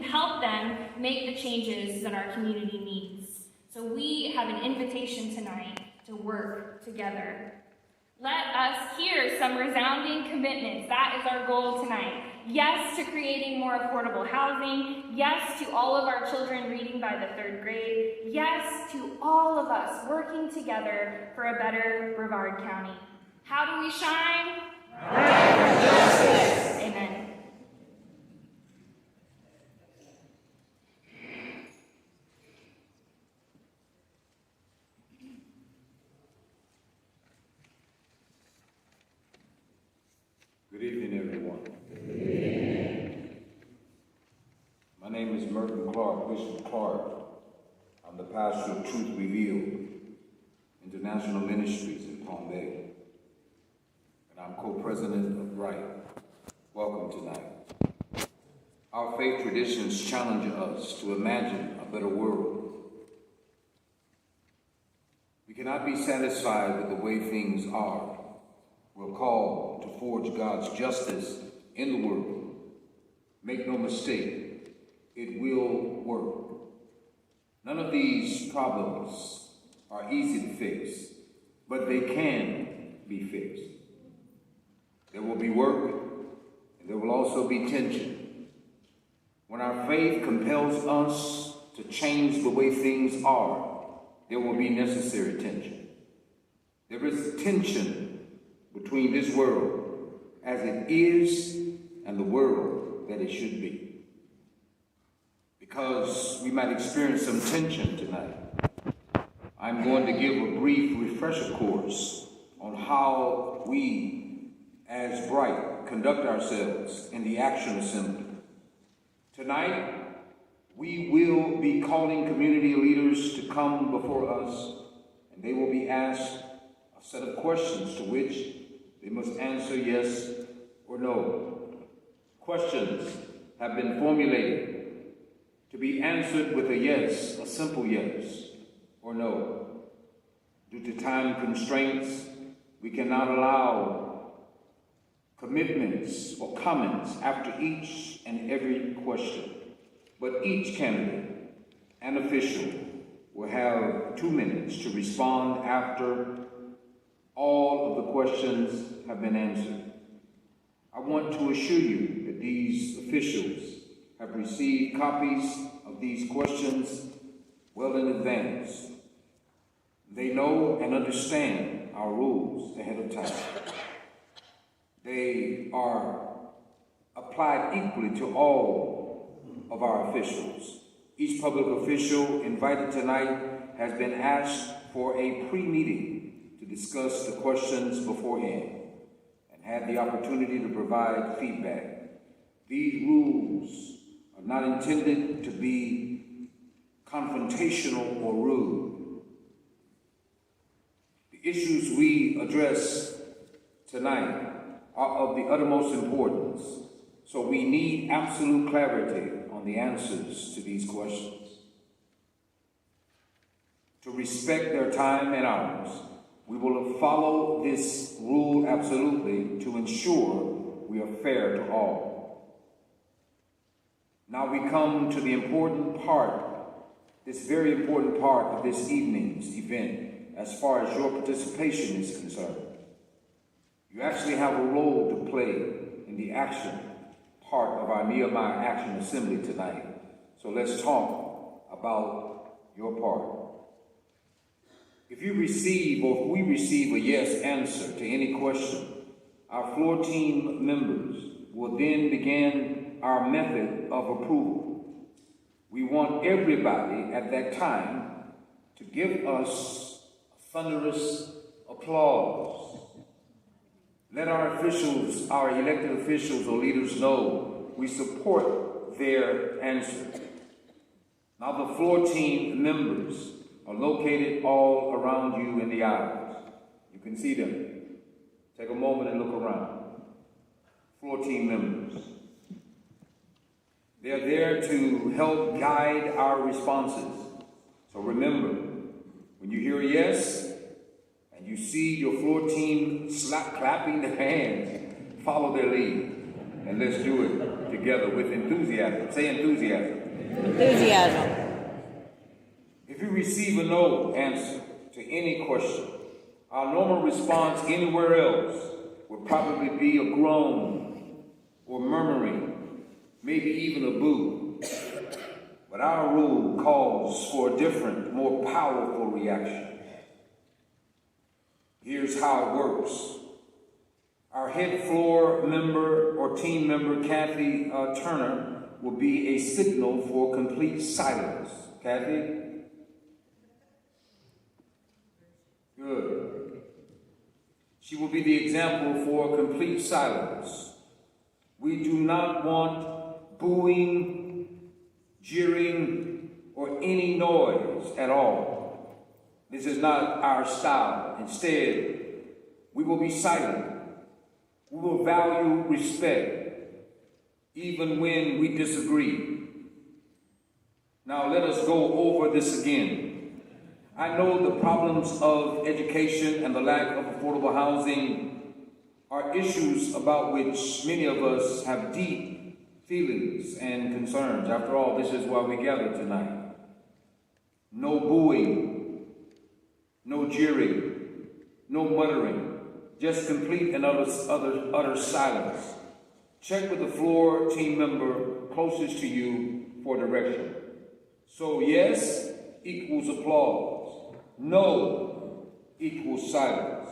help them make the changes that our community needs. So we have an invitation tonight to work together. Let us hear some resounding commitments. That is our goal tonight. Yes to creating more affordable housing. Yes to all of our children reading by the 3rd grade. Yes to all of us working together for a better Brevard County. How do we shine? Justice. Amen. Good evening, everyone. My name is Merton Clark, Bishop Clark. I'm the pastor of Truth Revealed International Ministries in Palm Bay. And I'm co-president of Right. Welcome tonight. Our faith traditions challenge us to imagine a better world. We cannot be satisfied with the way things are. We're called to forge God's justice in the world. Make no mistake, it will work. None of these problems are easy to fix, but they can be fixed. There will be work, and there will also be tension. When our faith compels us to change the way things are, there will be necessary tension. There is tension between this world as it is and the world that it should be. Because we might experience some tension tonight, I'm going to give a brief refresher course on how we, as Bright, conduct ourselves in the Action Assembly. Tonight, we will be calling community leaders to come before us, and they will be asked a set of questions to which they must answer yes or no. Questions have been formulated to be answered with a yes, a simple yes or no. Due to time constraints, we cannot allow commitments or comments after each and every question. But each candidate and official will have 2 minutes to respond after all of the questions have been answered. I want to assure you that these officials have received copies of these questions well in advance. They know and understand our rules ahead of time. They are applied equally to all of our officials. Each public official invited tonight has been asked for a pre-meeting to discuss the questions beforehand and have the opportunity to provide feedback. These rules are not intended to be confrontational or rude. The issues we address tonight are of the uttermost importance, so we need absolute clarity on the answers to these questions. To respect their time and ours, we will follow this rule absolutely to ensure we are fair to all. Now we come to the important part, this very important part of this evening's event as far as your participation is concerned. You actually have a role to play in the action part of our Nehemiah Action Assembly tonight. So let's talk about your part. If you receive or if we receive a yes answer to any question, our floor team members will then begin our method of approval. We want everybody at that time to give us thunderous applause. Let our officials, our elected officials or leaders know we support their answer. Now the floor team members are located all around you in the aisles. You can see them. Take a moment and look around. Floor team members. They're there to help guide our responses. So remember, when you hear a yes, and you see your floor team clapping their hands, follow their lead, and let's do it. learn together with enthusiasm. Say enthusiasm. Enthusiasm. If you receive a no answer to any question, our normal response anywhere else would probably be a groan or murmuring, maybe even a boo. But our rule calls for a different, more powerful reaction. Here's how it works. Our head floor member or team member, Kathy Turner, will be a signal for complete silence. Kathy? Good. She will be the example for complete silence. We do not want booing, jeering, or any noise at all. This is not our style. Instead, we will be silent. We will value respect, even when we disagree. Now let us go over this again. I know the problems of education and the lack of affordable housing are issues about which many of us have deep feelings and concerns. After all, this is why we gather tonight. No booing, no jeering, no muttering, just complete and utter silence. Check with the floor team member closest to you for direction. So yes equals applause. No equals silence.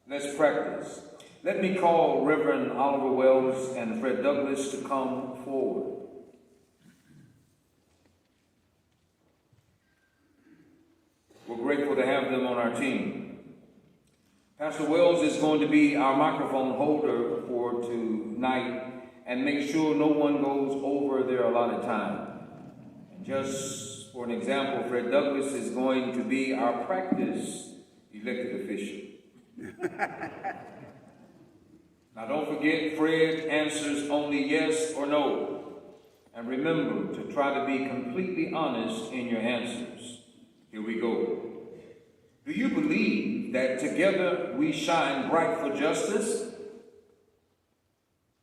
Let's practice. Let me call Reverend Oliver Wells and Fred Douglass to come forward. We're grateful to have them on our team. Pastor Wells is going to be our microphone holder for tonight and make sure no one goes over their allotted time. And just for an example, Fred Douglass is going to be our practice elected official. Now don't forget, Fred answers only yes or no. And remember to try to be completely honest in your answers. Here we go. Do you believe that together we shine bright for justice?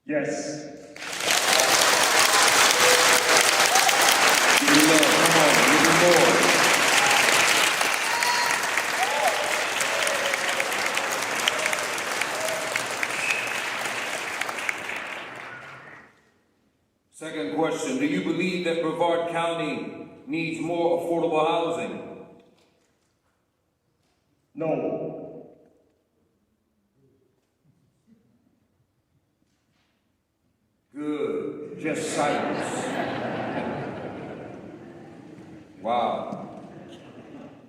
Yes. Give me love. Come on, give me more. Second question. Do you believe that Brevard County needs more affordable housing? No. Good. Just silence. Wow.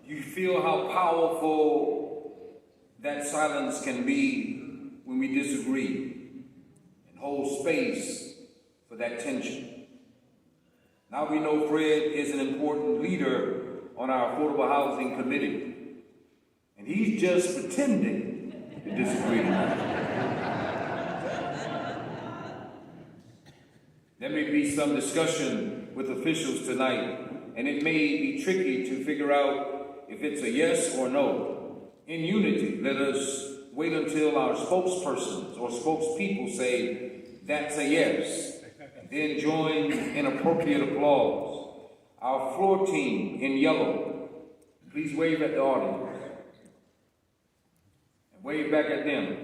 You feel how powerful that silence can be when we disagree and hold space for that tension. Now we know Fred is an important leader on our Affordable Housing Committee. And he's just pretending to disagree tonight. There may be some discussion with officials tonight, and it may be tricky to figure out if it's a yes or no. In unity, let us wait until our spokespersons or spokespeople say, that's a yes, and then join in appropriate applause. Our floor team in yellow, please wave at the audience. Wave back at them.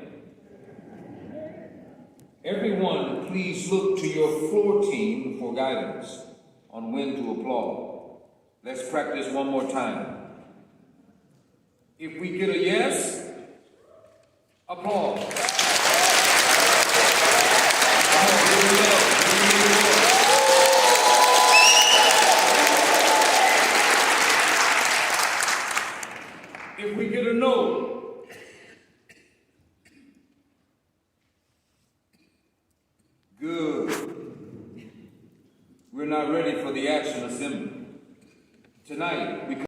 Everyone, please look to your floor team for guidance on when to applaud. Let's practice one more time. If we get a yes, applause. Come on, give me love. If we get a no, good. We're not ready for the action assembly. Tonight,